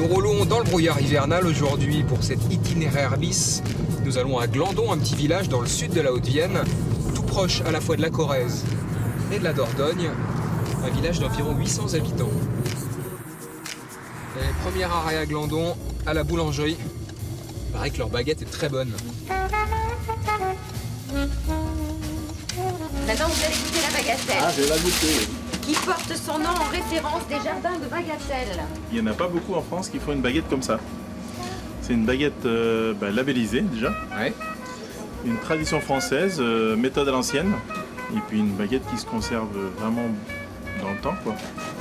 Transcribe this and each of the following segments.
roulons dans le brouillard hivernal aujourd'hui pour cet itinéraire bis. Nous allons à Glandon, un petit village dans le sud de la Haute-Vienne, tout proche à la fois de la Corrèze et de la Dordogne, un village d'environ 800 habitants. Et premier arrêt à Glandon, à la boulangerie. Il paraît que leur baguette est très bonne. Maintenant, vous allez goûter la bagatelle. Ah, je vais la goûter. Qui porte son nom en référence des jardins de Bagatelle. Il n'y en a pas beaucoup en France qui font une baguette comme ça. C'est une baguette labellisée déjà. Ouais. Une tradition française, méthode à l'ancienne. Et puis une baguette qui se conserve vraiment dans le temps, quoi.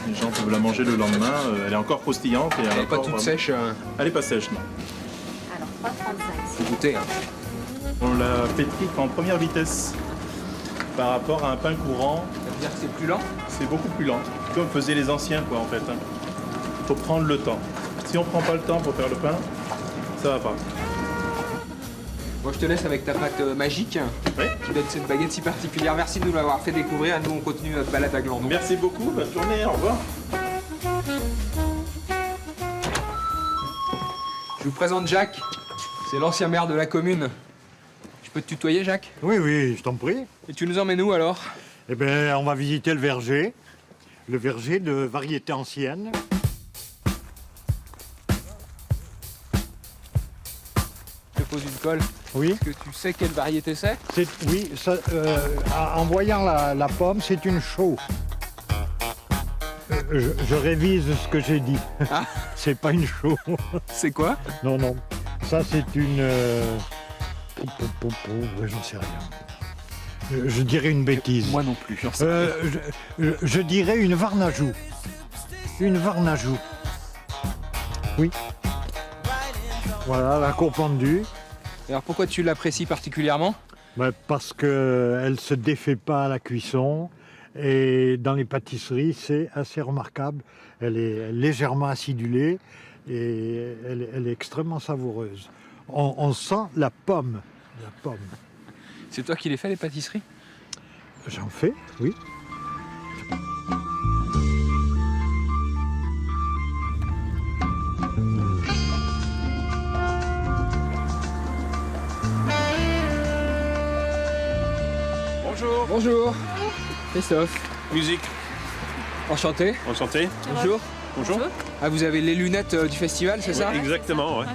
Les gens peuvent la manger le lendemain. Elle est encore croustillante. Et Elle n'est pas toute sèche. Elle n'est pas sèche, non. Alors, 3,35. Faut goûter. Hein. On la pétrit en première vitesse par rapport à un pain courant. Ça veut dire que c'est plus lent? C'est beaucoup plus lent, comme faisaient les anciens, quoi, en fait. Faut prendre le temps. Si on prend pas le temps pour faire le pain, ça va pas. Moi, je te laisse avec ta pâte magique Oui. qui donne cette baguette si particulière. Merci de nous l'avoir fait découvrir. Nous, on continue notre balade à Glandon. Merci beaucoup, bonne journée, au revoir. Je vous présente Jacques. C'est l'ancien maire de la commune. Je peux te tutoyer, Jacques? Oui, oui, je t'en prie. Et tu nous emmènes où alors? Eh bien, on va visiter le verger de variété ancienne. Je te pose une colle. Oui, Est-ce que tu sais quelle variété c'est? oui, ça, en voyant la pomme, c'est une chaux. Je révise ce que j'ai dit. Ah. C'est pas une chaux. C'est quoi? Non, non. Ça, c'est une... ouais, j'en sais rien. Je dirais une bêtise. Moi non plus, j'en sais rien. Je dirais une varnajou. Une varnajou. Oui. Voilà, la cour pendue. Alors pourquoi tu l'apprécies particulièrement? Parce qu'elle ne se défait pas à la cuisson. Et dans les pâtisseries, c'est assez remarquable. Elle est légèrement acidulée et elle est extrêmement savoureuse. On sent la pomme. La pomme. C'est toi qui les fais, les pâtisseries? J'en fais, oui. Bonjour. Bonjour. Christophe. Musique. Enchanté. Enchanté. Bonjour. Bonjour. Ah, vous avez les lunettes du festival, c'est ça? Exactement, ouais.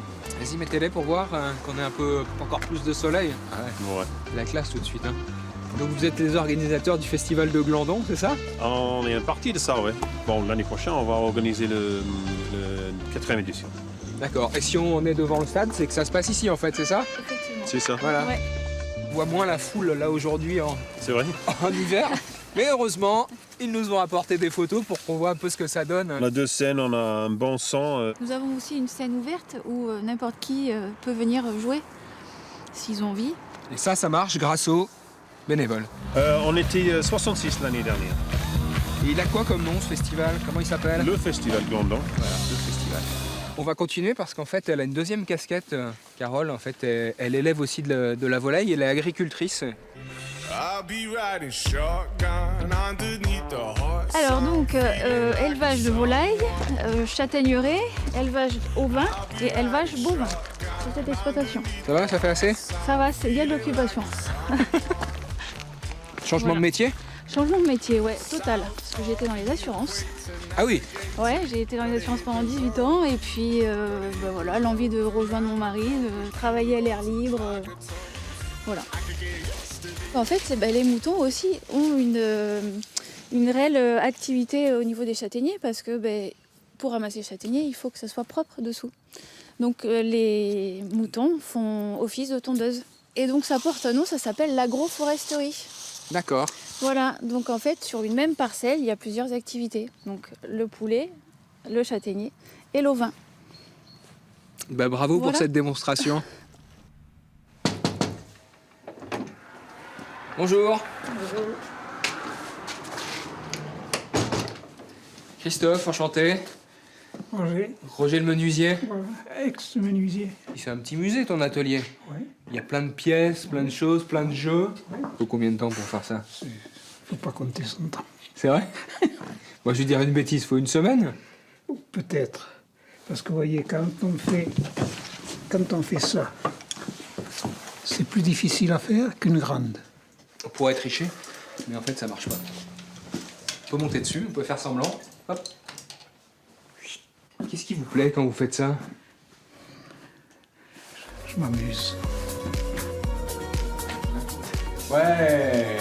Vas-y, mettez-les pour voir qu'on ait un peu encore plus de soleil. Ah ouais. Ouais. La classe tout de suite. Hein. Donc vous êtes les organisateurs du festival de Glandon, c'est ça? On est une partie de ça, ouais. Bon, l'année prochaine, on va organiser le 4e édition. D'accord. Et si on est devant le stade, c'est que ça se passe ici en fait, c'est ça? Effectivement. C'est ça. Voilà. Ouais. On voit moins la foule là aujourd'hui C'est vrai. en hiver. Mais heureusement, ils nous ont apporté des photos pour qu'on voit un peu ce que ça donne. On a deux scènes, on a un bon son. Nous avons aussi une scène ouverte où n'importe qui peut venir jouer s'ils ont envie. Et ça marche grâce aux bénévoles. On était 66 l'année dernière. Et il a quoi comme nom ce festival? Comment il s'appelle? Le festival Glandon. Voilà, le festival. On va continuer parce qu'en fait, elle a une deuxième casquette, Carole. En fait, elle élève aussi de la volaille. Elle est agricultrice. Alors donc, élevage de volailles, châtaigneraie, élevage ovin et élevage bovin sur cette exploitation. Ça va, ça fait assez? Ça va, il y a de l'occupation. Changement Voilà. de métier? Changement de métier, ouais, total. Parce que j'étais dans les assurances. Ah oui. Ouais, j'ai été dans les assurances pendant 18 ans et puis voilà, l'envie de rejoindre mon mari, de travailler à l'air libre. Voilà. En fait, les moutons aussi ont une réelle activité au niveau des châtaigniers parce que pour ramasser les châtaigniers, il faut que ça soit propre dessous. Donc les moutons font office de tondeuse. Et donc ça porte un nom, ça s'appelle l'agroforesterie. D'accord. Voilà, donc en fait sur une même parcelle, il y a plusieurs activités. Donc le poulet, le châtaignier et l'ovin. Bravo Voilà. pour cette démonstration. Bonjour. Bonjour. Christophe, enchanté. Roger, Roger le menuisier. ex-menuisier. C'est un petit musée ton atelier. Oui. Il y a plein de pièces, plein de choses, plein de jeux. Faut combien de temps pour faire ça? Faut pas compter son temps. C'est vrai? Moi je vais dire une bêtise, faut une semaine? Peut-être. Parce que vous voyez, quand on fait ça, c'est plus difficile à faire qu'une grande. On pourrait tricher, mais en fait ça marche pas. On peut monter dessus, on peut faire semblant. Hop. Qu'est-ce qui vous plaît quand vous faites ça? Je m'amuse. Ouais.